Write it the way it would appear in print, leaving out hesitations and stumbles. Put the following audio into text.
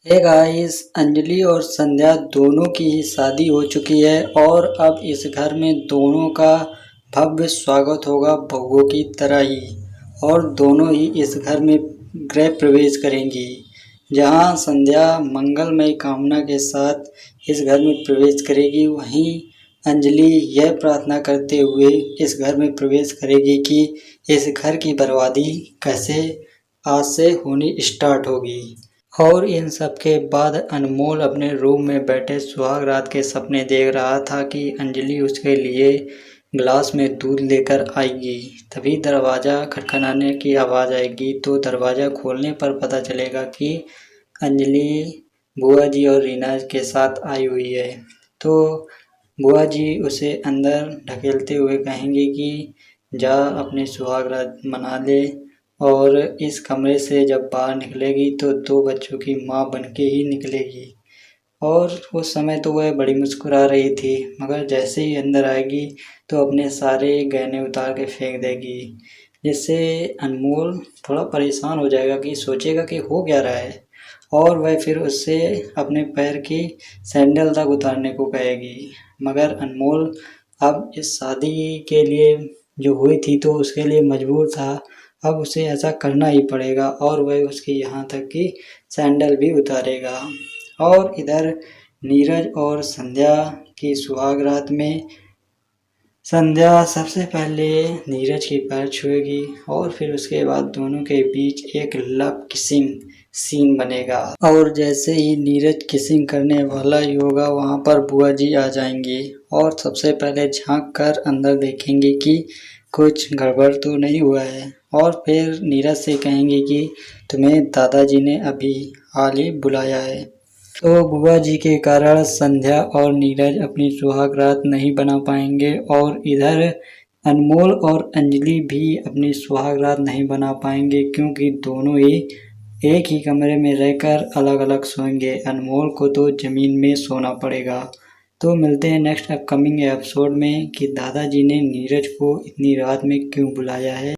Hey guys, Anjali और संध्या दोनों की ही शादी हो चुकी है और अब इस घर में दोनों का भव्य स्वागत होगा बहुओं की तरह ही। और दोनों ही इस घर में गृह प्रवेश करेंगी। जहां संध्या मंगलमय कामना के साथ इस घर में प्रवेश करेगी, वहीं अंजलि यह प्रार्थना करते हुए इस घर में प्रवेश करेगी कि इस घर की बर्बादी कैसे आज से होनी स्टार्ट होगी। और इन सब के बाद अनमोल अपने रूम में बैठे सुहाग रात के सपने देख रहा था कि अंजलि उसके लिए ग्लास में दूध लेकर आएगी। तभी दरवाज़ा खटखटाने की आवाज़ आएगी, तो दरवाज़ा खोलने पर पता चलेगा कि अंजलि बुआ जी और रीना के साथ आई हुई है। तो बुआ जी उसे अंदर ढकेलते हुए कहेंगे कि जा अपने सुहाग रात मना ले, और इस कमरे से जब बाहर निकलेगी तो 2 बच्चों की माँ बनके ही निकलेगी। और उस समय तो वह बड़ी मुस्कुरा रही थी, मगर जैसे ही अंदर आएगी तो अपने सारे गहने उतार के फेंक देगी, जिससे अनमोल थोड़ा परेशान हो जाएगा कि सोचेगा कि हो क्या रहा है। और वह फिर उससे अपने पैर की सैंडल तक उतारने को कहेगी, मगर अनमोल अब इस शादी के लिए जो हुई थी तो उसके लिए मजबूर था। अब उसे ऐसा करना ही पड़ेगा और वह उसकी यहाँ तक कि सैंडल भी उतारेगा। और इधर नीरज और संध्या की सुहाग रात में संध्या सबसे पहले नीरज के पैर छुएगी और फिर उसके बाद दोनों के बीच एक लव किसिंग सीन बनेगा। और जैसे ही नीरज किसिंग करने वाला ही होगा, वहाँ पर बुआ जी आ जाएंगी और सबसे पहले झांक कर अंदर देखेंगे कि कुछ गड़बड़ तो नहीं हुआ है। और फिर नीरज से कहेंगे कि तुम्हें दादाजी ने अभी हाल ही बुलाया है। तो बुआ जी के कारण संध्या और नीरज अपनी सुहाग रात नहीं बना पाएंगे और इधर अनमोल और अंजलि भी अपनी सुहाग रात नहीं बना पाएंगे, क्योंकि दोनों ही एक ही कमरे में रहकर अलग अलग सोएंगे। अनमोल को तो ज़मीन में सोना पड़ेगा। तो मिलते हैं नेक्स्ट अपकमिंग एपिसोड में कि दादाजी ने नीरज को इतनी रात में क्यों बुलाया है।